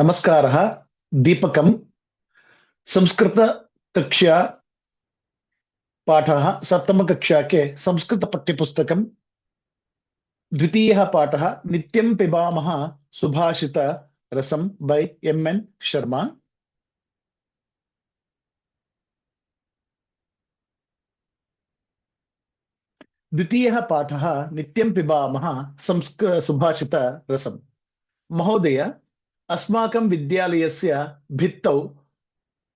नमस्कारः। दीपकं संस्कृत कक्षा पाठः सप्तमकक्षा के संस्कृत पाठ्यपुस्तकं द्वितीयः पाठः नित्यं पिबामः सुभाषित रसं by M.N. शर्मा। द्वितीयः पाठः नित्यं पिबामः संस्कृत सुभाषित रसं। महोदय, अस्माकं विद्यालयस्य भित्तौ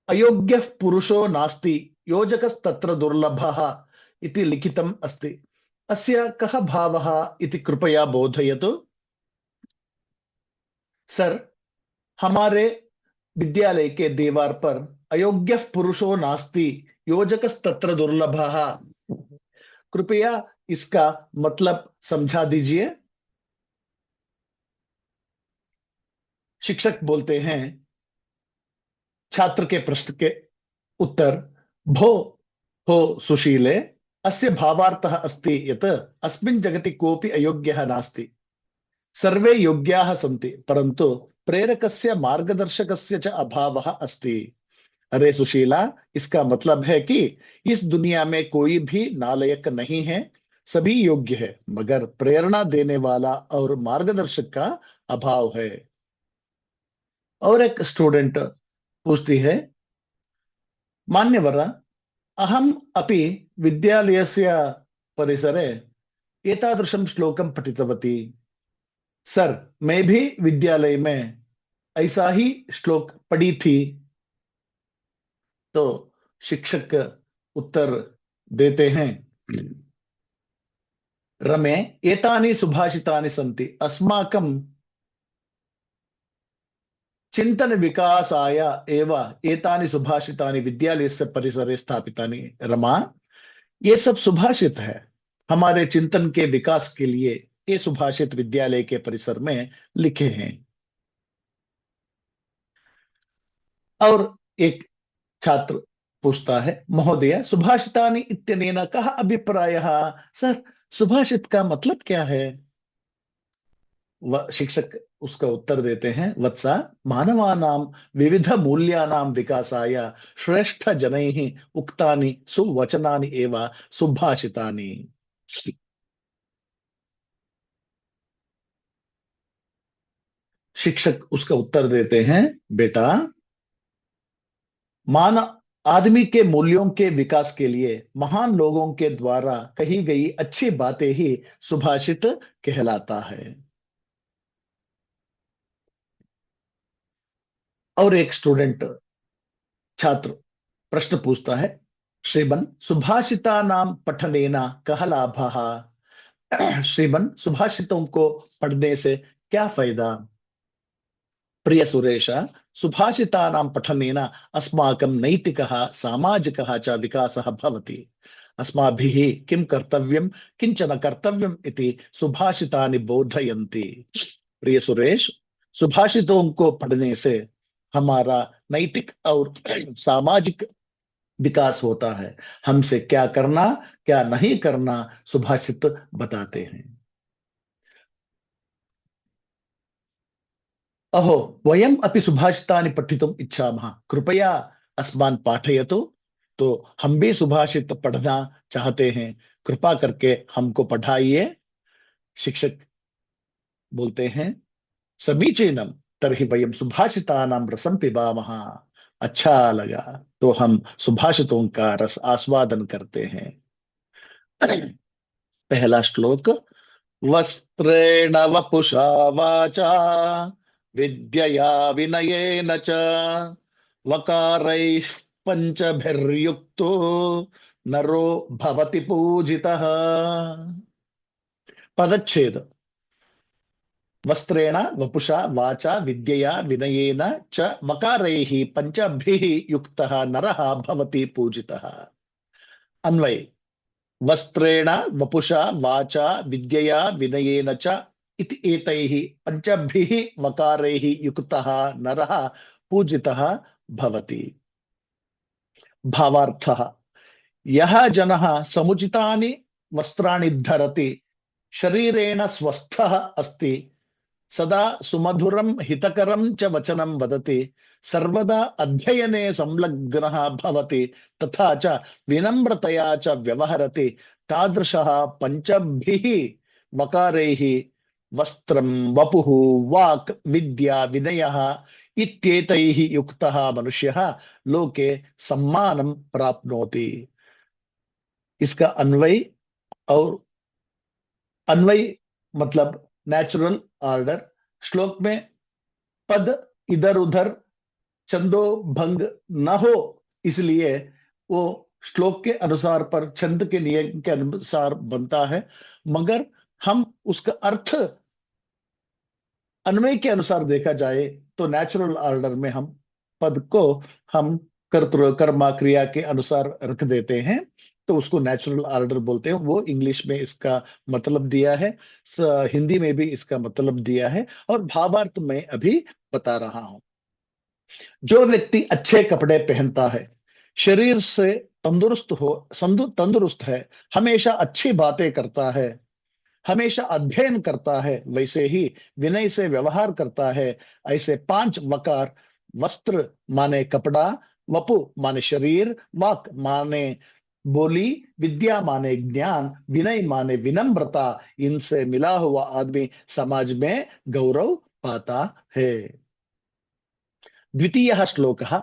अयोग्यः पुरुषो नास्ति योजकस्तत्र दुर्लभः इति लिखितम् अस्ति। अस्य कः भावः इति कृपया बोधयतु। सर, हमारे विद्यालय के दीवार पर अयोग्यः पुरुषो नास्ति योजकस्तत्र दुर्लभः, कृपया इसका मतलब समझा दीजिए। शिक्षक बोलते हैं, छात्र के प्रश्न के उत्तर, भो हो सुशीले, अस्य भावार्थः अस्ति यत् अस्मिन् जगति कोऽपि अयोग्यः नास्ति। सर्वे योग्याः सन्ति, परन्तु प्रेरकस्य मार्गदर्शकस्य च अभावः अस्ति। अरे सुशीला, इसका मतलब है कि इस दुनिया में कोई भी नालायक नहीं है, सभी योग्य है, मगर प्रेरणा देने वाला और मार्गदर्शक का अभाव है। और एक स्टूडेंट पूछती है, मान्यवर, अहम अपि विद्यालयस्य परिसरे एतादृशं श्लोकं पठितवती। सर, मैं भी विद्यालय में ऐसा ही श्लोक पढ़ी थी। तो शिक्षक उत्तर देते हैं, रमे, एतानि सुभाषितानि सन्ति अस्माकं चिंतन विकासाय एव एतानि सुभाषितानि विद्यालयस्य परिसरे स्थापितानि। रमा, ये सब सुभाषित है, हमारे चिंतन के विकास के लिए ये सुभाषित विद्यालय के परिसर में लिखे हैं। और एक छात्र पूछता है, महोदय, सुभाषितानि इत्यनेन कः अभिप्रायः? सर, सुभाषित का मतलब क्या है? शिक्षक उसका उत्तर देते हैं, वत्सा, मानवानां विविध मूल्यानां विकासाय श्रेष्ठ जनैः उक्तानि सुवचनानि एव सुभाषितानि। शिक्षक उसका उत्तर देते हैं, बेटा, मान आदमी के मूल्यों के विकास के लिए महान लोगों के द्वारा कही गई अच्छी बातें ही सुभाषित कहलाता है। और एक स्टूडेंट छात्र प्रश्न पूछता है, श्रीमन, सुभाषितानां पठनेन कः लाभः? श्रीमन, सुभाषितों को पढ़ने से क्या फायदा? प्रिय सुरेश, सुभाषितानां पठनेन अस्माकं नैतिकः सामाजिकः च विकासः भवति। अस्माभिः किं कर्तव्यं, किंचन कर्तव्यम् इति सुभाषितानि बोधयन्ति। प्रिय सुरेश, सुभाषितों को पढ़ने से हमारा नैतिक और सामाजिक विकास होता है। हमसे क्या करना, क्या नहीं करना सुभाषित बताते हैं। अहो, वयम अपि सुभाषितानि पठितुम इच्छामः, कृपया अस्मान् पाठयतु। तो हम भी सुभाषित पढ़ना चाहते हैं, कृपा करके हमको पढ़ाइए। शिक्षक बोलते हैं, समीचीनम तर्हि वयम सुभाषितानां रसं पिबामः। अच्छा लगा, तो हम सुभाषितों का रस आस्वादन करते हैं। पहला श्लोक, वस्त्रेण वपुषा वाचा विद्यया विनयेन च वकारैः पञ्चभिर्युक्तो नरो भवति पूजितः। पदच्छेद, वस्त्रेण वपुषा वाचा विद्यया विनयेन च वकारैः पञ्चभिः युक्तः नरः भवति पूजितः। अन्वय, वस्त्रेण वपुषा वाचा विद्यया विनयेन च इति एतैः पञ्चभिः वकारैः युक्तः नरः पूजितः भवति। भावार्थः, यः जनः समुचितानि वस्त्राणि धरति, शरीरेण स्वस्थः अस्ति, सदा सुमधुरम हितकरम च वचनम वदति, सर्वदा अध्ययने संलग्नः भवति, तथा च विनम्रतया च व्यवहरति, तादृशः पंचभिः वकारैः वस्त्रं वपुः वाक् विद्या विनयः इत्येतैः युक्तः मनुष्यः लोके सम्मानं प्राप्नोति। इसका अन्वय, और अन्वय मतलब नेचुरल ऑर्डर। श्लोक में पद इधर उधर छंदो भंग न हो, इसलिए वो श्लोक के अनुसार पर छंद के नियम के अनुसार बनता है, मगर हम उसका अर्थ अन्वय के अनुसार देखा जाए तो नेचुरल ऑर्डर में हम पद को हम कर्तृ कर्मा क्रिया के अनुसार रख देते हैं, तो उसको नेचुरल ऑर्डर बोलते हैं। वो इंग्लिश में इसका मतलब दिया है, हिंदी में भी इसका मतलब दिया है, और भावार्थ में अभी बता रहा हूं। जो व्यक्ति अच्छे कपड़े पहनता है, शरीर से तंदुरुस्त है, हमेशा अच्छी बातें करता है, हमेशा अध्ययन करता है, वैसे ही विनय से व्यवहार करता है, ऐसे पांच वकार, वस्त्र माने कपड़ा, वपु माने शरीर, वाक माने बोली, विद्या माने ज्ञान, विनय माने विनम्रता, इनसे मिला हुआ आदमी समाज में गौरव पाता है। द्वितीयः श्लोकः।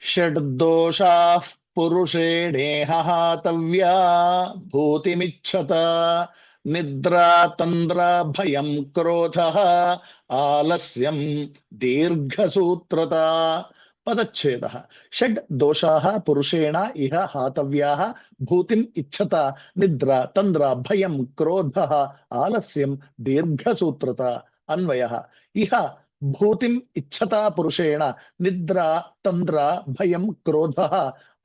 षड्दोषाः पुरुषेणेह हातव्या भूतिमिच्छत, निद्रा तन्द्रा भयं क्रोधः आलस्यं दीर्घसूत्रता। पदच्छेदः। षड् दोषाः पुरुषेण इह हातव्याः भूतिम् इच्छता, निद्रा तन्द्रा भयं क्रोधः आलस्यं दीर्घसूत्रता। अन्वयः। इह भूतिम इच्छता पुरुषेण निद्रा तंद्रा भयं क्रोधः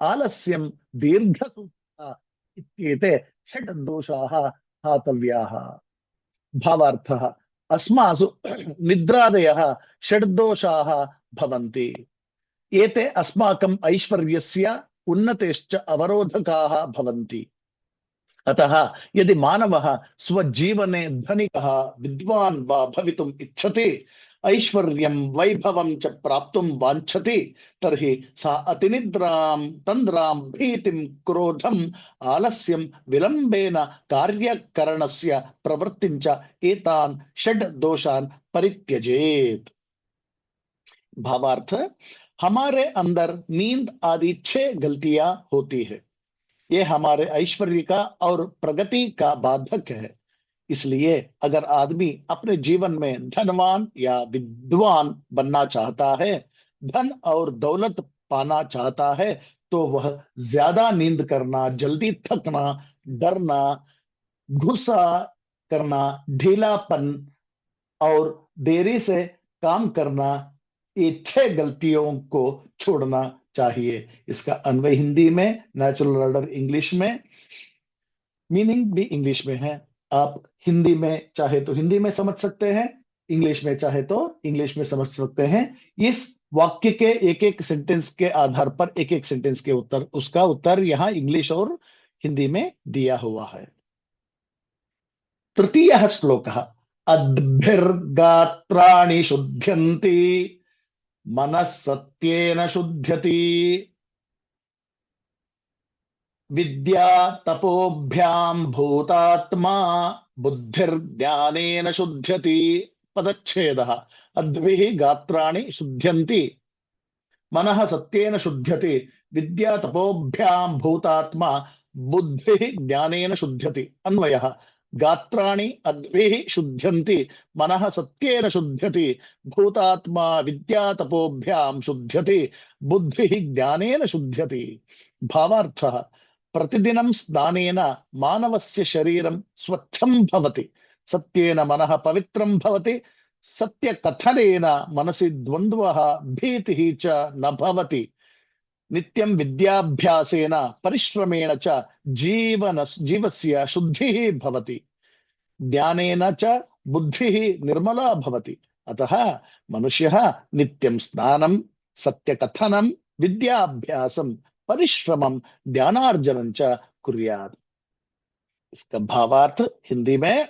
आलस्यं दीर्घसूत्रता इत्येते षड् दोषाः हातव्याः। भावार्थः। अस्मासु निद्रादयः षड् दोषाः भवन्ति, एते अस्माकम् ऐश्वर्यस्य उन्नतेश्च अवरोधकाः भवन्ति। अतः यदि मानवः स्वजीवने धनिकः विद्वान् वा भवितुम् इच्छति, ऐश्वर्यं वैभवं च प्राप्तुं वाञ्छति, तर्हि सा अतिनिद्रां तन्द्रां भीतिं क्रोधम् आलस्यं विलम्बेन कार्यकरणस्य प्रवृत्तिं च एतान् षड् दोषान् परित्यजेत्। भावार्थ। हमारे अंदर नींद आदि 6 गलतियां होती है, ये हमारे ऐश्वर्य का और प्रगति का बाधक है। इसलिए अगर आदमी अपने जीवन में धनवान या विद्वान बनना चाहता है, धन और दौलत पाना चाहता है, तो वह ज्यादा नींद करना, जल्दी थकना, डरना, गुस्सा करना, ढीलापन और देरी से काम करना, ये 6 गलतियों को छोड़ना चाहिए। इसका अन्वय हिंदी में, नेचुरल ऑर्डर इंग्लिश में, मीनिंग भी इंग्लिश में है। आप हिंदी में चाहे तो हिंदी में समझ सकते हैं, इंग्लिश में चाहे तो इंग्लिश में समझ सकते हैं। इस वाक्य के एक एक सेंटेंस के आधार पर एक एक सेंटेंस के उत्तर, उसका उत्तर यहां इंग्लिश और हिंदी में दिया हुआ है। तृतीयः श्लोकः। अद्भिर्गात्राणि शुध्यन्ति मनः सत्येन शुध्यति, विद्या तपोभ्याम भूतात्मा बुद्धिर्ज्ञानेन शुध्यति। पदच्छेदः। अद्भिः गात्राणि शुध्यन्ति, मनः सत्येन शुध्यति, विद्या तपोभ्याम भूतात्मा बुद्धिः ज्ञानेन शुध्यति। अन्वयः। गात्राणि अद्भिः शुध्यन्ति, मनः सत्येन शुध्यति, भूतात्मा विद्या तपोभ्याम शुध्यति, बुद्धिः ज्ञानेन शुध्यति। भावार्थः। प्रतिदिनं स्नानेन मानवस्य शरीरं स्वच्छं भवति, सत्येन मनः पवित्रं भवति, सत्यकथनेन मनसि द्वन्द्वः भीतिः च न भवति, नित्यं विद्याभ्यासेन परिश्रमेण च जीवस्य शुद्धिः भवति, ज्ञानेन च बुद्धिः निर्मला भवति। अतः मनुष्यः नित्यं स्नानं, सत्यकथनं, विद्याभ्यासं, परिश्रमं, ज्ञानार्जनं च कुर्यात्। इसका भावार्थ हिंदी में।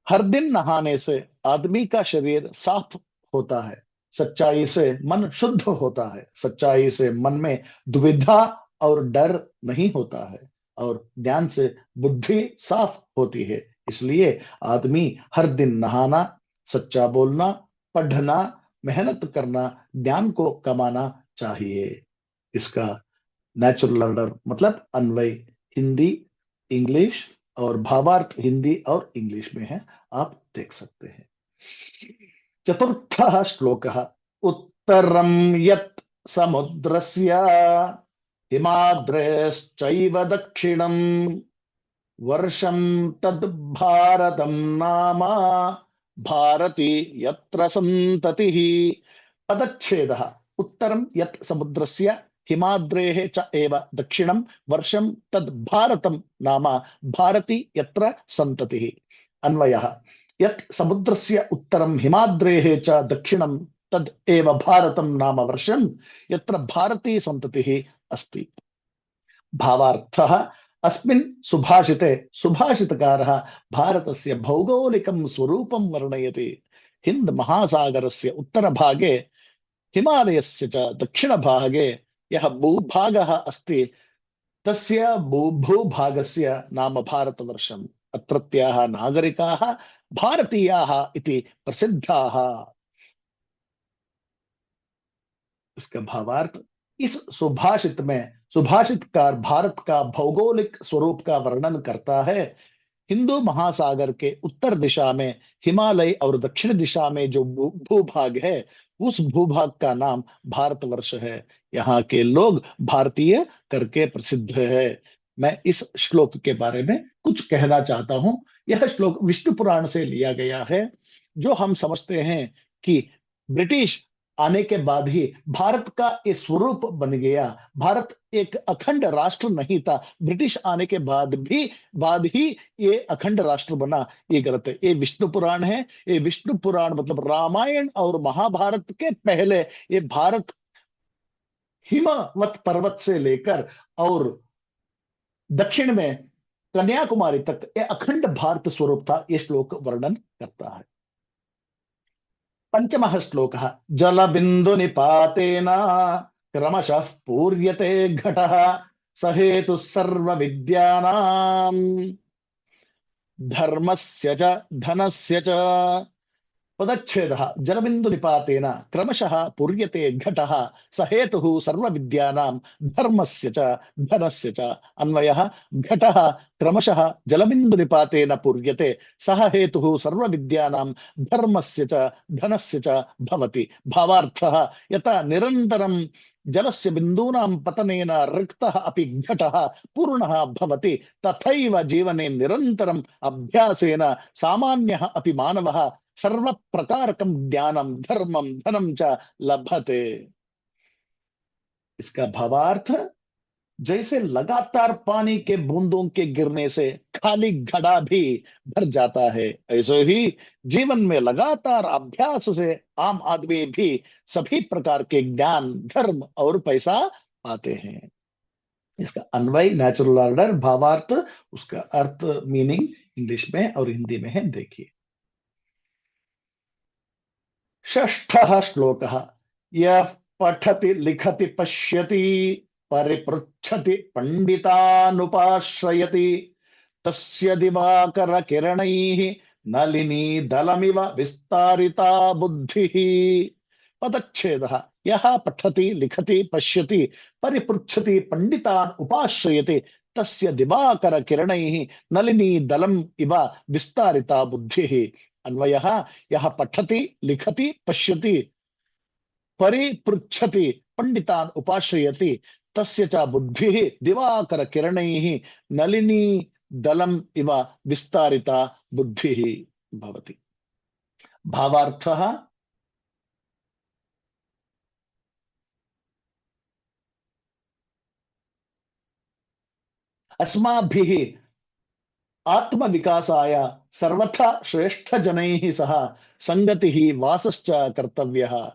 हर दिन नहाने से आदमी का शरीर साफ होता है, सच्चाई से मन शुद्ध होता है, सच्चाई से मन में दुविधा और डर नहीं होता है, और ज्ञान से बुद्धि साफ होती है। इसलिए आदमी हर दिन नहाना, सच्चा बोलना, पढ़ना, मेहनत करना, ज्ञान को कमाना चाहिए। इसका नेचुरल ऑर्डर मतलब अन्वय हिंदी, इंग्लिश, और भावार्थ हिंदी और इंग्लिश में है, आप देख सकते हैं। चतुर्थः श्लोकः। उत्तरं यत् समुद्रस्य हिमाद्रेश्चैव दक्षिणं वर्षं तद् भारतं नाम भारती यत्र सन्ततिः। पदच्छेदः। उत्तरं यत् समुद्रस्य हिमाद्रेः च एव दक्षिणं वर्षं तद् भारतं नाम भारती यत्र सन्ततिः। अन्वयः। यत् समुद्रस्य उत्तरं हिमाद्रेः च दक्षिणं तद् एव भारतं नाम वर्षं यत्र भारती सन्ततिः अस्ति। भावार्थः। अस्मिन् सुभाषिते सुभाषितकारः भारतस्य भौगोलिकं स्वरूपं वर्णयति। हिंद महासागरस्य उत्तरभागे हिमालयस्य च दक्षिणभागे यः भूभागः अस्ति तस्य भूभागस्य नाम भारतवर्षम्। अत्रत्याः नागरिकाः भारतीयाः इति प्रसिद्धाः। इसका भावार्थ। इस सुभाषित में सुभाषितकार भारत का भौगोलिक स्वरूप का वर्णन करता है। हिंदू महासागर के उत्तर दिशा में हिमालय और दक्षिण दिशा में जो भूभाग है उस भूभाग का नाम भारतवर्ष है। यहाँ के लोग भारतीय करके प्रसिद्ध है। मैं इस श्लोक के बारे में कुछ कहना चाहता हूं। यह श्लोक विष्णु पुराण से लिया गया है। जो हम समझते हैं कि ब्रिटिश आने के बाद ही भारत का ये स्वरूप बन गया, भारत एक अखंड राष्ट्र नहीं था, ब्रिटिश आने के बाद ही ये अखंड राष्ट्र बना, ये गलत है। ये विष्णु पुराण है। ये विष्णु पुराण मतलब रामायण और महाभारत के पहले ये भारत हिमवत पर्वत से लेकर और दक्षिण में कन्याकुमारी तक ये अखंड भारत स्वरूप था। ये श्लोक वर्णन करता है। पंचमः श्लोकः। जलबिंदु निपातेन क्रमशः पूर्यते घटः स हेतुः सर्व विद्यानां धर्मस्य च धनस्य च। पदच्छेदः। जलबिंदु निपातेन क्रमशः पूर्यते घटः स हेतुः सर्व विद्यानां धर्मस्य च धनस्य च। अन्वयः। घटः क्रमशः जलबिंदु निपातेन पूर्यते सः हेतुः सर्व विद्यानां धर्मस्य च धनस्य च भवति। भावार्थः। यथा निरन्तरं जलस्य बिन्दूनां पतनेन रिक्तः अपि घटः पूर्णः भवति तथैव जीवने निरन्तरम् अभ्यासेन सामान्यः अपि मानवः सर्व प्रकारकं ज्ञानम धर्मम धनम च लभते। इसका भावार्थ। जैसे लगातार पानी के बूंदों के गिरने से खाली घड़ा भी भर जाता है, ऐसे ही जीवन में लगातार अभ्यास से आम आदमी भी सभी प्रकार के ज्ञान, धर्म और पैसा पाते हैं। इसका अन्वय नेचुरल ऑर्डर, भावार्थ, उसका अर्थ मीनिंग इंग्लिश में और हिंदी में है, देखिए। षष्ठः श्लोकः। यः पठति लिखति पश्यति परिपृच्छति पंडितानुपाश्रयति तस्य दिवाकर किरणैः नलिनी दलमिव विस्तारिता बुद्धिः। पदच्छेदः। यः पठति लिखति पश्यति परिपृच्छति पंडितान् उपाश्रयति तस्य दिवाकर किरणैः नलिनी दलम् इव विस्तारिता बुद्धिः। अन्वयः। यः पठति लिखति पश्यति परिपृच्छति पंडितान् उपाश्रयति तस्य च बुद्धिः दिवाकर किरणैः नलिनी दलम् इव विस्तारिता बुद्धिः भवति। भावार्थः। अस्माभिः आत्म विकासाय सर्वथा श्रेष्ठ जनैः सह संगतिः वासश्च कर्तव्यः।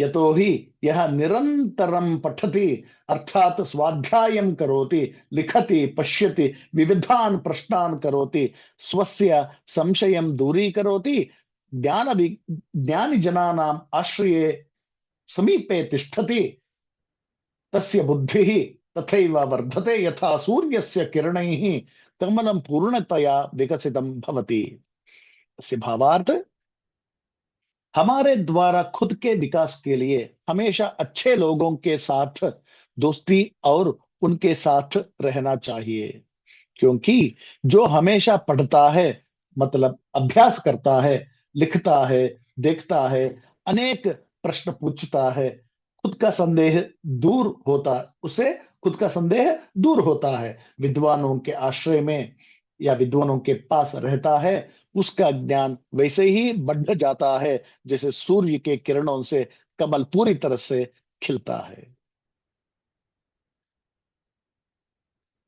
यतो हि यह निरंतरं पठति अर्थात स्वाध्यायं करोति, लिखति, पश्यति, विविधान् प्रश्नान् करोति, स्वस्य संशयं दूरीकरोति, ज्ञानी जनानाम् आश्रये समीपे तिष्ठति, तस्य बुद्धिः तथैव वर्धते यथा सूर्यस्य किरणैः कमलं पूर्णतया विकसितं भवति। अस्य भावार्थ, हमारे द्वारा खुद के विकास के लिए हमेशा अच्छे लोगों के साथ दोस्ती और उनके साथ रहना चाहिए, क्योंकि जो हमेशा पढ़ता है, मतलब अभ्यास करता है, लिखता है, देखता है, अनेक प्रश्न पूछता है, खुद का संदेह दूर होता उसे खुद का संदेह दूर होता है, विद्वानों के आश्रय में या विद्वानों के पास रहता है, उसका ज्ञान वैसे ही बढ़ जाता है जैसे सूर्य के किरणों से कमल पूरी तरह से खिलता है।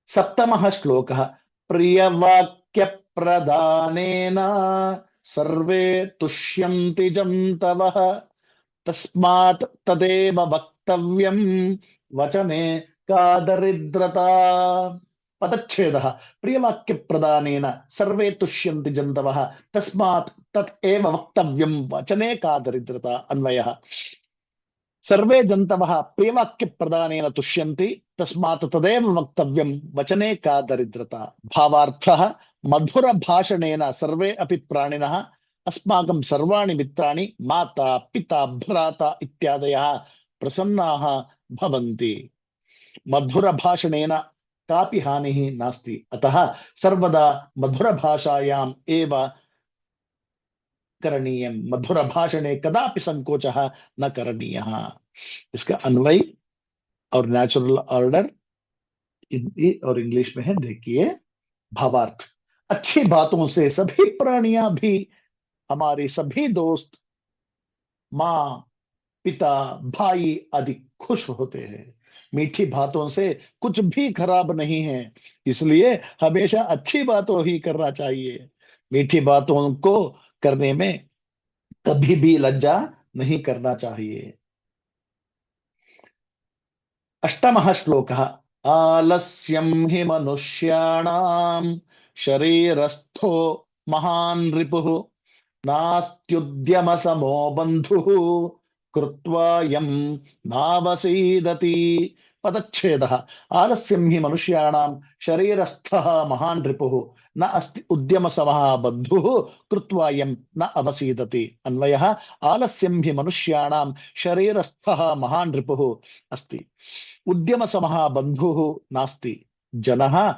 सप्तमः श्लोकः। प्रियवाक्य प्रदानेन सर्वे तुष्यन्ति जन्तवः, तस्मात् तदेव वक्तव्यं वचने का दरिद्रता। पदच्छेदः। प्रियवाक्य प्रदानेन सर्वे तुष्यन्ति जन्तवः, तस्मात् तत् एव वक्तव्यं वचने का दरिद्रता। अन्वयः। सर्वे जन्तवः प्रियवाक्य प्रदानेन तुष्यन्ति, तस्मात् तदेव वक्तव्यं वचने का दरिद्रता। भावार्थः। मधुर भाषणेन सर्वे अपि प्राणिनः अस्माकं सर्वाणि मित्राणि माता पिता भ्राता इत्यादयः प्रसन्नाः भवन्ति। मधुर भाषणेन कापि हानिः नास्ति, अतः सर्वदा मधुर भाषायाम् एव करणीयं। मधुर भाषणे कदापि संकोचः न करणीयः। इसका अन्वय और नेचुरल ऑर्डर हिंदी और इंग्लिश में है, देखिए। भावार्थ। अच्छी बातों से सभी प्राणियां भी, हमारे सभी दोस्त, माँ, पिता, भाई आदि खुश होते हैं। मीठी बातों से कुछ भी खराब नहीं है, इसलिए हमेशा अच्छी बातों ही करना चाहिए। मीठी बातों को करने में कभी भी लज्जा नहीं करना चाहिए। अष्टमः श्लोकः। आलस्यं हि मनुष्याणां शरीरस्थो महान् रिपुः, नास्त्युद्यम समो बन्धुः कृत्वा यं नावसीदति। पदच्छेदः। आलस्यं हि मनुष्याणां शरीरस्थः महान् रिपुः, न अस्ति उद्यम समः बन्धुः कृत्वा यं न अवसीदति। अन्वयः। आलस्यं हि मनुष्याणां शरीरस्थः महान् रिपुः अस्ति, उद्यम समः बन्धुः नास्ति। जनः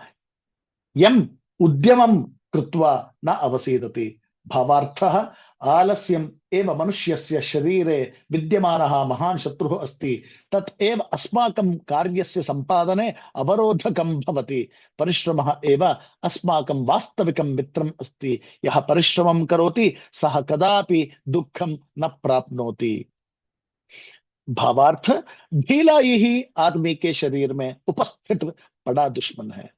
यम उद्यमं कृत्वा न अवसीदति। भावार्थः। आलस्यम् एव मनुष्यस्य शरीरे विद्यमानः महान् शत्रुः अस्ति, तत् एव अस्माकं कार्यस्य सम्पादने अवरोधकं भवति। परिश्रमः एव अस्माकं वास्तविकं मित्रम् अस्ति। यः परिश्रमं करोति सः कदापि दुःखं न प्राप्नोति। भावार्थ। ढीलाई ही आदमी के शरीर में उपस्थित बड़ा दुश्मन है,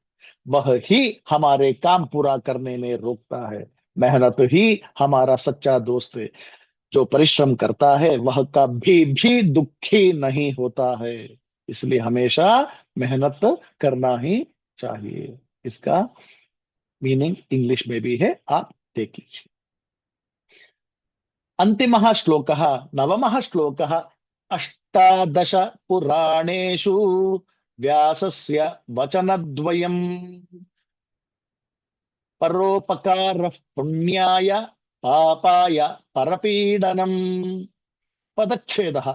वह ही हमारे काम पूरा करने में रोकता है। मेहनत ही हमारा सच्चा दोस्त है। जो परिश्रम करता है वह कभी भी दुखी नहीं होता है, इसलिए हमेशा मेहनत करना ही चाहिए। इसका मीनिंग इंग्लिश में भी है, आप देख लीजिए। अंतिमः श्लोकः। नवमः श्लोकः। अष्टादश पुराणेषु व्यासस्य वचनद्वयम्, परोपकारः पुण्याय पापाय परपीडनम्। पदच्छेदः।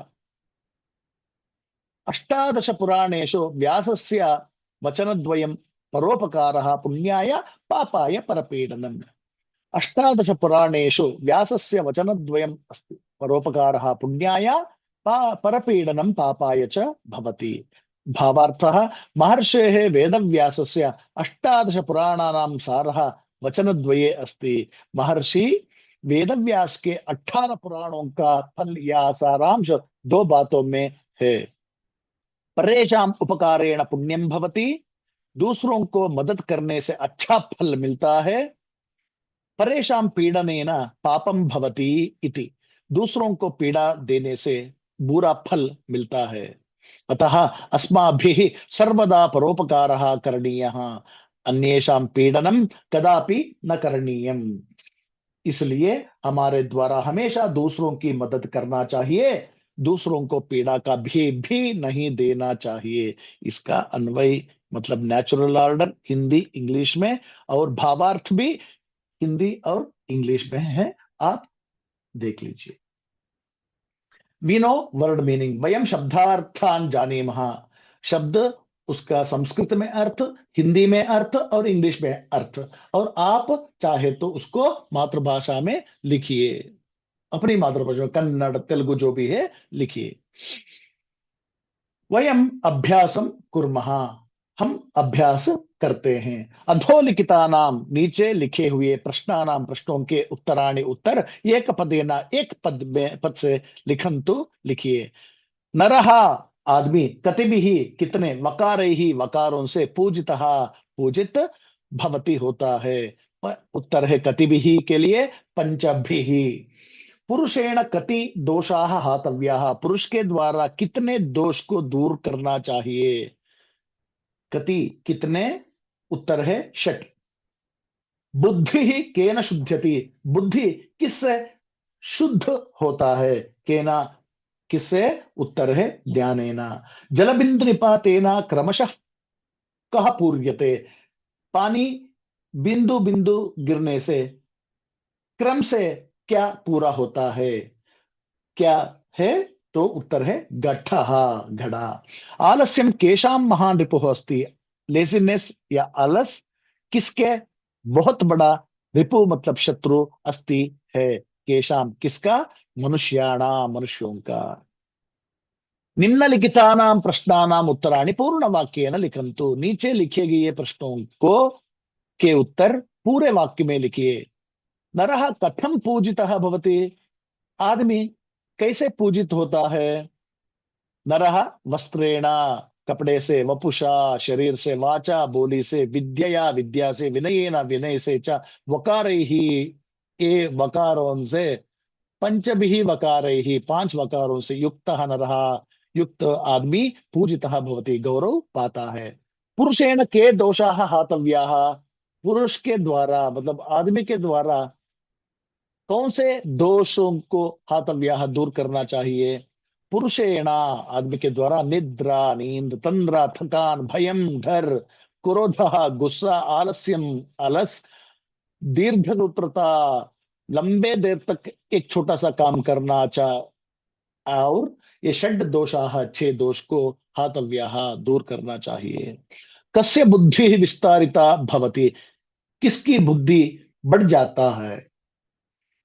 अष्टादश पुराणेषु व्यासस्य वचनद्वयम्, परोपकारः पुण्याय पापाय परपीडनम्। अष्टादश पुराणेषु व्यासस्य वचनद्वयम् अस्ति, परोपकारः पुण्याय परपीडनं पापाय च भवति। भावार्थः। महर्षेः वेदव्यासस्य अष्टादश पुराणानां सारः वचनद्वये अस्ति। महर्षि वेदव्यास के 18 पुराणों का फल या सारांश दो बातों में है। परेषां उपकारेण पुण्यम भवति, दूसरों को मदद करने से अच्छा फल मिलता है। परेषां पीडनेन पापम भवति इति, दूसरों को पीड़ा देने से बुरा फल मिलता है। अतः अस्माभिः सर्वदा परोपकारः करणीयः, अन्येषां पीडनं कदापि न करणीयम्। इसलिए हमारे द्वारा हमेशा दूसरों की मदद करना चाहिए, दूसरों को पीड़ा का भी नहीं देना चाहिए। इसका अन्वय मतलब नेचुरल ऑर्डर हिंदी इंग्लिश में, और भावार्थ भी हिंदी और इंग्लिश में है, आप देख लीजिए। वी नो वर्ड मीनिंग, वयम शब्दार्थान जानीमः। शब्द उसका संस्कृत में अर्थ, हिंदी में अर्थ और इंग्लिश में अर्थ, और आप चाहे तो उसको मातृभाषा में लिखिए, अपनी मातृभाषा कन्नड़ तेलुगु जो भी है लिखिए। वयम अभ्यासम कुर्मः, हम अभ्यास करते हैं। अधोलिखिता नाम, नीचे लिखे हुए प्रश्नानाम, प्रश्नों के उत्तराणि उत्तर, एक पदेना, एक पद में पद से लिखन्तु लिखिए। नरः आदमी, कतिभिः कितने, वकारैः वकारों से, पूजितः पूजित, भवति होता है। उत्तर है कतिभिः के लिए पंचभिः। पुरुषेण कति दोषाः हातव्याः, पुरुष के द्वारा कितने दोष को दूर करना चाहिए। कति कितने, उत्तर है षट। बुद्धि ही केन शुद्ध्यति, बुद्धि किससे शुद्ध होता है। केना किससे, उत्तर है ध्यानेना। जलबिंदु निपातेना क्रमशः कह पूर्यते, पानी बिंदु बिंदु गिरने से क्रम से क्या पूरा होता है, क्या है, तो उत्तर है घटः, घड़ा। आलस्यम केशाम महान रिपुः अस्ति, लेजीनेस या आलस किसके बहुत बड़ा रिपु मतलब शत्रु, अस्ति है, केशाम किसका, मनुष्याणाम मनुष्यों का। निम्नलिखितानां प्रश्नानाम उत्तराणि पूर्ण वाक्येन लिखन्तु, नीचे लिखे गए प्रश्नों को के उत्तर पूरे वाक्य में लिखिए। नरः कथम पूजितः भवति, आदमी कैसे पूजित होता है। नरः वस्त्रेण, कपड़े से, वपुषा शरीर से, वाचा बोली से, विद्यया विद्या से, विनयेन विनय से, च वकारैः ए वकारों से, पंचभिः वकारैः पांच वकारों से, युक्तः नरः युक्त आदमी पूजितः भवति गौरव पाता है। पुरुषेण के दोषाः हातव्याः, पुरुष के द्वारा मतलब आदमी के द्वारा कौन से दोषों को हातव्याः दूर करना चाहिए। पुरुषेणा आदमी के द्वारा निद्रा नींद, तंद्रा थकान, भयम डर, क्रोध गुस्सा, आलस्यम आलस, दीर्घ सूत्रता लंबे देर तक एक छोटा सा काम करना और ये षड दोषाः छह दोष को हातव्याः दूर करना चाहिए। कस्य बुद्धि विस्तारिता भवति, किसकी बुद्धि बढ़ जाता है।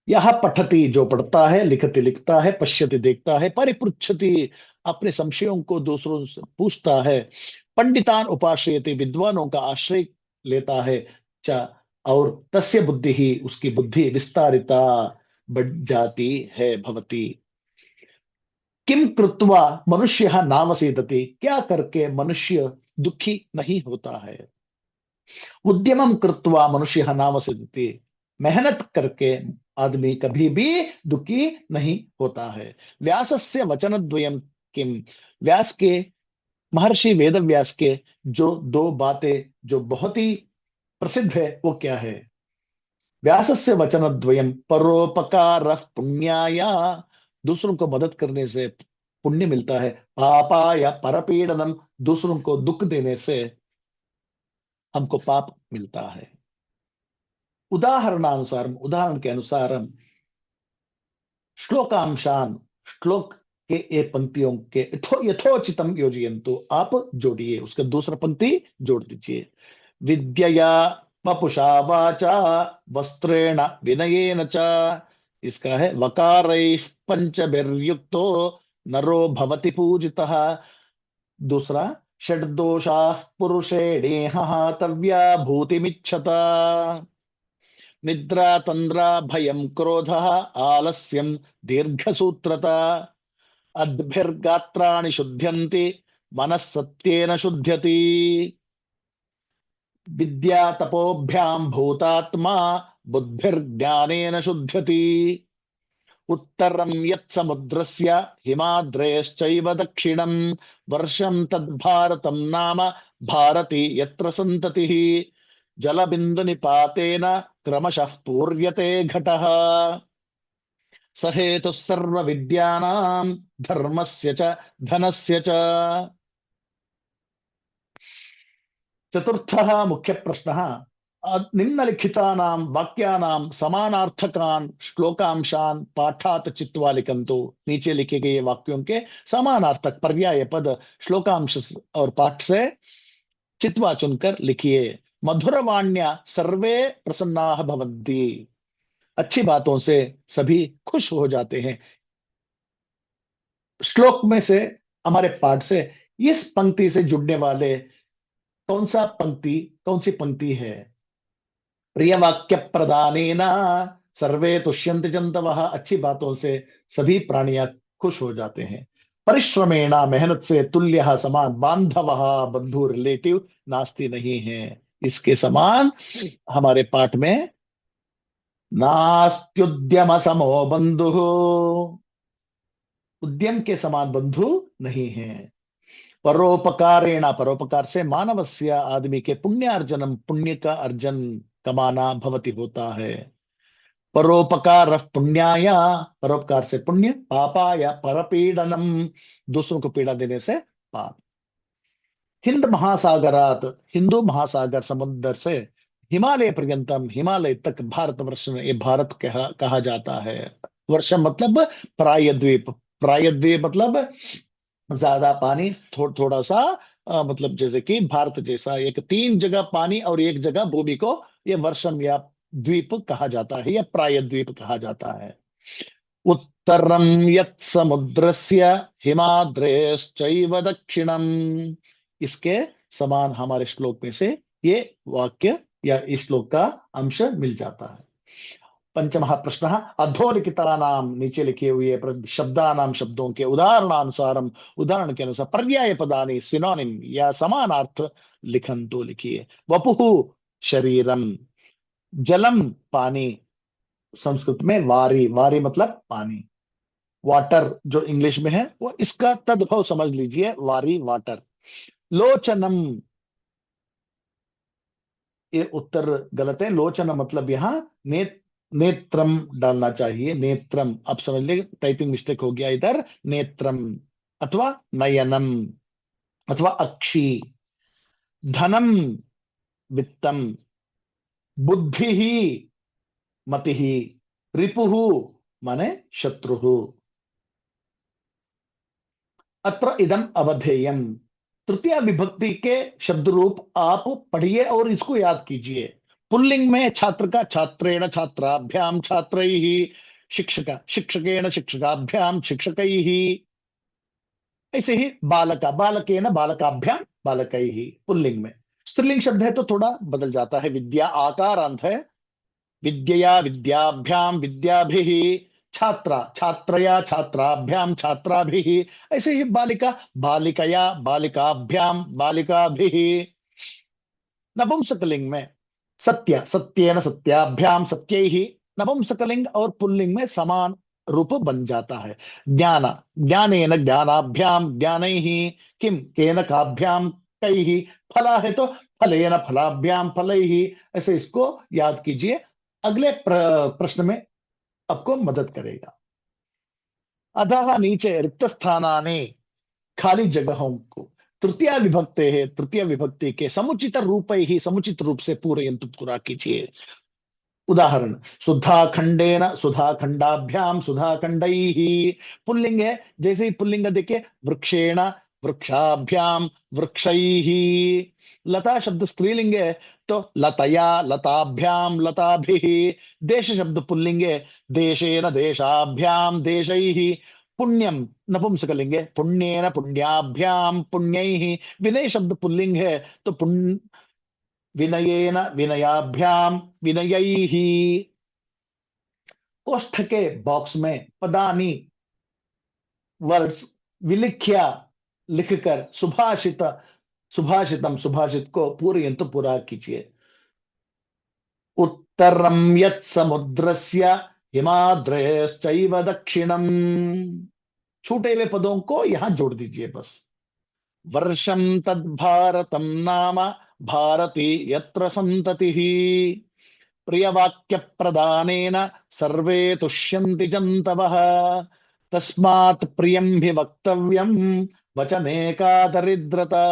यह पठति जो पढ़ता है, लिखति लिखता है, पश्यति देखता है, परिपृच्छति अपने संशयों को दूसरों से पूछता है, पंडितान उपाश्रयति विद्वानों का आश्रय लेता है, च और तस्य बुद्धि ही उसकी बुद्धि विस्तारिता बढ़ जाती है, भवति। किम कृत्वा मनुष्य नावसीदति, क्या करके मनुष्य दुखी नहीं होता है। उद्यमम कृत्वा मनुष्य नावसीदति, मेहनत करके आदमी कभी भी दुखी नहीं होता है। व्यासस्य वचनद्वयम किम, व्यास के, महर्षि वेद व्यास के जो दो बातें जो बहुत ही प्रसिद्ध है वो क्या है। व्यासस्य वचनद्वयम परोपकार पुण्याय, दूसरों को मदद करने से पुण्य मिलता है। पापाय परपीडनम, दूसरों को दुख देने से हमको पाप मिलता है। उदाहरणानुसार, उदाहरण के अनुसार श्लोकांशान, श्लोक के एक पंक्तियों के यथोचितम योजयन्तु, आप जोड़िए, उसका दूसरा पंक्ति जोड़ दीजिए। विद्यया वपुषा वाचा वस्त्रेण विनयेन च, इसका है वकारैः पंचभिर्युक्तो नरो भवति पूजितः। दूसरा षड्दोषाः पुरुषेणेह हातव्या भूतिमिच्छता, निद्रा तंद्रा भयं क्रोधः आलस्यं दीर्घसूत्रता, अद्भिर्गात्राणि शुध्यन्ति मनः सत्येन शुध्यति, विद्या तपोभ्यां भूतात्मा बुद्धिर्ज्ञानेन शुध्यति, उत्तरं यत् समुद्रस्य हिमाद्रेश्चैव दक्षिणं वर्षं तद्भारतं नाम भारती यत्र सन्ततिः जलबिन्दुनिपातेन क्रमशः पूर्यते घटः स हेतुः सर्वविद्यानां धर्मस्य च धनस्य च। चतुर्थः मुख्य प्रश्नः निम्नलिखितानां वाक्यानां समानार्थकान् श्लोकांशान् पाठात् चित्वा लिखन्तु। नीचे लिखे गए वाक्यों के समानार्थक पर्याय पद श्लोकांश और पाठ से चित्वा चुनकर लिखिए। मधुरवाण्या सर्वे प्रसन्नाः भवन्ति। अच्छी बातों से सभी खुश हो जाते हैं। श्लोक में से, हमारे पाठ से इस पंक्ति से जुड़ने वाले कौन सी पंक्ति है? प्रिय वाक्य प्रदानेन सर्वे तुष्यन्ति जन्तवः। अच्छी बातों से सभी प्राणियां खुश हो जाते हैं। परिश्रमेण, मेहनत से, तुल्य समान, बांधवः बंधु रिलेटिव नास्ति नहीं है। इसके समान हमारे पाठ में नास्त्युद्यम समो बंधु, उद्यम के समान बंधु नहीं है। परोपकारेण, परोपकार से, मानवस्य आदमी के पुण्यार्जनम, पुण्य का अर्जन कमाना भवति होता है। परोपकार पुण्याय, परोपकार से पुण्य, पापाय परपीडनम, दूसरों को पीड़ा देने से पाप। हिंद महासागरात, हिंदू महासागर समुद्र से, हिमालय पर्यंतम, हिमालय तक, भारतवर्ष में, ये भारत कहा जाता है। वर्ष मतलब प्रायद्वीप, प्रायद्वीप मतलब ज्यादा पानी, थोड़ा सा मतलब जैसे कि भारत जैसा एक 3 जगह पानी और 1 जगह भूमि को ये वर्षम या द्वीप कहा जाता है, या प्रायद्वीप कहा जाता है। उत्तरम यत् समुद्रस्य हिमाद्रेश्चैव दक्षिणम, इसके समान हमारे श्लोक में से ये वाक्य या इस श्लोक का अंश मिल जाता है। पंचमः प्रश्नः अधोलिखितानां, नीचे लिखे हुए शब्दानां, शब्दों के उदाहरणानुसारम, उदाहरण के अनुसार पर्याय पदानि सिनोनिम या समानार्थ लिखन्तु, लिखिए। वपुः शरीरम, जलम पानी, संस्कृत में वारी, वारी मतलब पानी, वाटर जो इंग्लिश में है वो इसका तद्भव समझ लीजिए, वारी वाटर। लोचनम, ये उत्तर गलत है। लोचन मतलब यहां नेत्रम डालना चाहिए, नेत्रम। आप समझ लीजिए टाइपिंग मिस्टेक हो गया इधर, नेत्रम अथवा नयनम अथवा अक्षी। धनम वित्तम, बुद्धि ही मति ही, रिपुः माने शत्रु। अत्र इदम अवधेयम, तृतीय विभक्ति के शब्द रूप आप पढ़िए और इसको याद कीजिए। पुल्लिंग में छात्र का छात्रेण छात्राभ्याम छात्रैः, शिक्षक शिक्षकेण शिक्षकाभ्याम शिक्षकैः, ऐसे ही बालका बालकेन बालकाभ्याम बालकैः पुल्लिंग में। स्त्रीलिंग शब्द है तो थोड़ा बदल जाता है। विद्या आकारांत है, विद्यया विद्याभ्याम विद्याभिः, छात्रा छात्रया छात्राभ्याम छात्राभिः, ऐसे ही बालिका बालिकया बालिकाभ्याम बालिकाभिः। नपुंसकलिंग में सत्य सत्येन सत्याभ्याम सत्यैः, नपुंसकलिंग और पुल्लिंग में समान रूप बन जाता है। ज्ञान ज्ञानेन ज्ञानाभ्याम ज्ञानैः, किम केन काभ्याम कैः, फला है तो फलेन फलाभ्याम फलैः, ऐसे इसको याद कीजिए, अगले प्रश्न में आपको मदद करेगा। अतः नीचे रिक्त स्थानानि, खाली जगहों को तृतीय विभक्ति है, तृतीय विभक्ति के समुचित रूप ही, समुचित रूप से पूरयन्तु, पूरा कीजिए। उदाहरण सुधाखंडेन सुधाखंडाभ्याम सुधाखंडैः, पुल्लिंग है, जैसे ही पुल्लिंग देखिए, वृक्षेण वृक्षाभ्याम वृक्षैः। लता शब्द स्त्रीलिंग है तो लतया लताभ्याम लताभिः। देश शब्द पुल्लिंग है, देशेन देशाभ्याम देशैः। पुण्यम नपुंसकलिंग है, पुण्येन पुण्याभ्याम पुण्यैः। विनय शब्द पुल्लिंग है तो विनयेन विनयाभ्याम विनयैः। कोष्ठ के बॉक्स में पदानि वर्ड्स विलिख्या, लिखकर, सुभाषित सुभाषितम, सुभाषित को पूरयन्तु, पूरा कीजिए। उत्तरम यत् समुद्रस्य हिमाद्रेश्चैव दक्षिणम। छूटे हुए पदों को यहां जोड़ दीजिए बस। वर्षम तद्भारतम नाम भारती यत्र संततिः, प्रियवाक्य प्रदानेन सर्वे तुष्यन्ति जन्तवः, तस्मात् प्रियं हि वक्तव्यं वचने का दरिद्रता।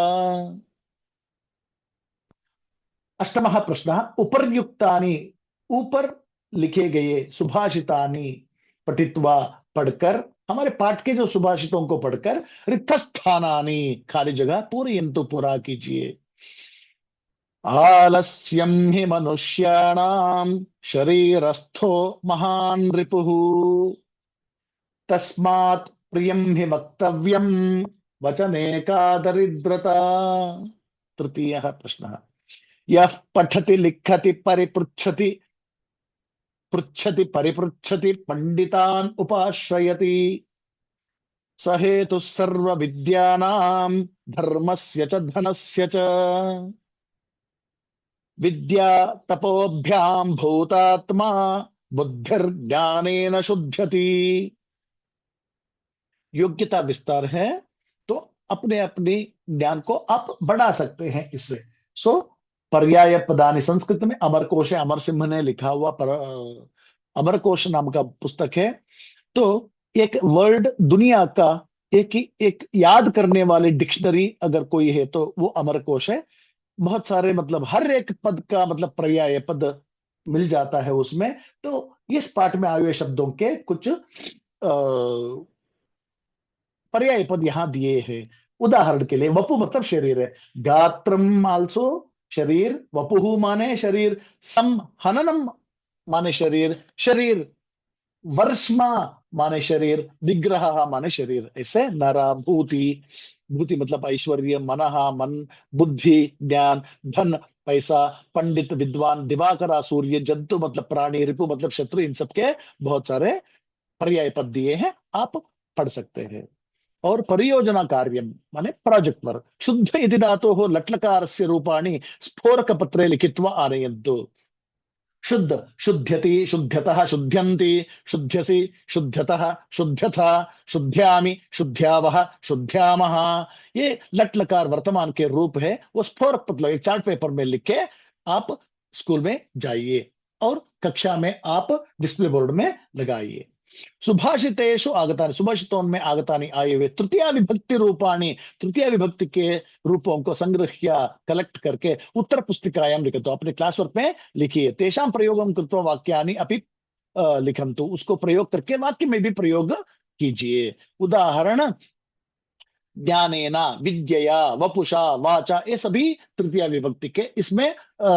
अष्टमः प्रश्नः, उपर्युक्तानि, ऊपर लिखे गए सुभाषितानि पठित्वा, पढ़कर, हमारे पाठ के जो सुभाषितों को पढ़कर, रिक्तस्थानानि, खाली जगह पूरयन्तु, पूरा कीजिए। आलस्यं हि मनुष्याणां शरीरस्थो महान् रिपुः, तस्मात् प्रियं हि वक्तव्यं वचने का दरिद्रता। तृतीयः प्रश्नः, यः पठति लिखति परिपृच्छति, पृच्छति परिपृच्छति पंडितान् उपाश्रयति, स हेतुः सर्व विद्यानां धर्मस्य च धनस्य च। विद्या तपोभ्याम भूतात्मा बुद्धिर्ज्ञानेन शुध्यति। योग्यता विस्तार है तो अपने अपने ज्ञान को आप बढ़ा सकते हैं इससे। सो पर्याय पदानि, संस्कृत में अमरकोश है, अमर सिंह ने लिखा हुआ अमरकोश नाम का पुस्तक है। तो एक वर्ल्ड दुनिया का एक याद करने वाली डिक्शनरी अगर कोई है तो वो अमरकोश है। बहुत सारे मतलब हर एक पद का मतलब पर्याय पद मिल जाता है उसमें। तो इस पाठ में आए हुए शब्दों के कुछ पर्याय पद यहां दिए हैं। उदाहरण के लिए वपु मतलब शरीर है, गात्रम आल्सो शरीर, वपुहु माने शरीर, संहननम माने शरीर, शरीर वर्ष्मा माने शरीर, विग्रह माने शरीर। ऐसे नरा भूति, भूति मतलब ऐश्वर्य, मनहा मन, बुद्धि ज्ञान, धन पैसा, पंडित विद्वान, दिवाकरा सूर्य, जंतु मतलब प्राणी, रिपु मतलब शत्रु, इन सबके बहुत सारे पर्याय पद दिए हैं, आप पढ़ सकते हैं। और परियोजना कार्यम माने प्रोजेक्ट वर्क, शुद्ध इति धातोः लट्लकारस्य रूपाणि स्फोरक पत्रे लिखित्वा आनयन्तु। शुद्ध शुद्ध्यति, शुद्ध्यतः शुद्ध्यन्ति, शुद्ध्यसि शुद्ध्यतः शुद्ध्यथा, शुद्ध्यामि शुद्ध्यावः शुद्ध्यामः। ये लट लकार वर्तमान के रूप है, वो स्फोरक मतलब एक चार्ट पेपर में लिख के आप स्कूल में जाइए और कक्षा में आप डिस्प्ले बोर्ड में लगाइए। सुभाषितेषु आगतानि, सुभाषितों में आगतानि आए हुए तृतीया विभक्ति रूपाणि, तृतीया विभक्ति के रूपों को संग्रह्य कलेक्ट करके उत्तर पुस्तिकायां लिखतु, अपने क्लास वर्क में लिखिए। तेषां प्रयोगं कृत्वा वाक्यानि अपि लिखन्तु, उसको प्रयोग करके वाक्य में भी प्रयोग कीजिए। उदाहरण, ज्ञानेना, विद्यया, वपुषा, वाचा, ये सभी तृतीया विभक्ति के, इसमें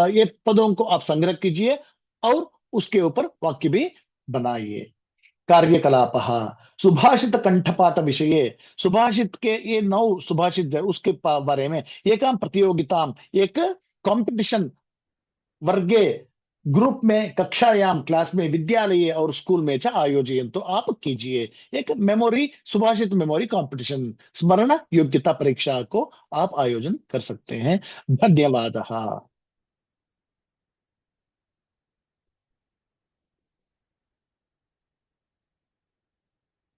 ये पदों को आप संग्रह कीजिए और उसके ऊपर वाक्य भी बनाइए। कार्यकलाप, सुभाषित कंठपाठ विषय, सुभाषित के ये 9 सुभाषित है उसके बारे में एक प्रतियोगिता, एक कंपटीशन वर्गे, ग्रुप में, कक्षायाम क्लास में, विद्यालय और स्कूल में च आयोजन तो आप कीजिए। एक मेमोरी, सुभाषित मेमोरी कंपटीशन, स्मरण योग्यता परीक्षा को आप आयोजन कर सकते हैं। धन्यवाद।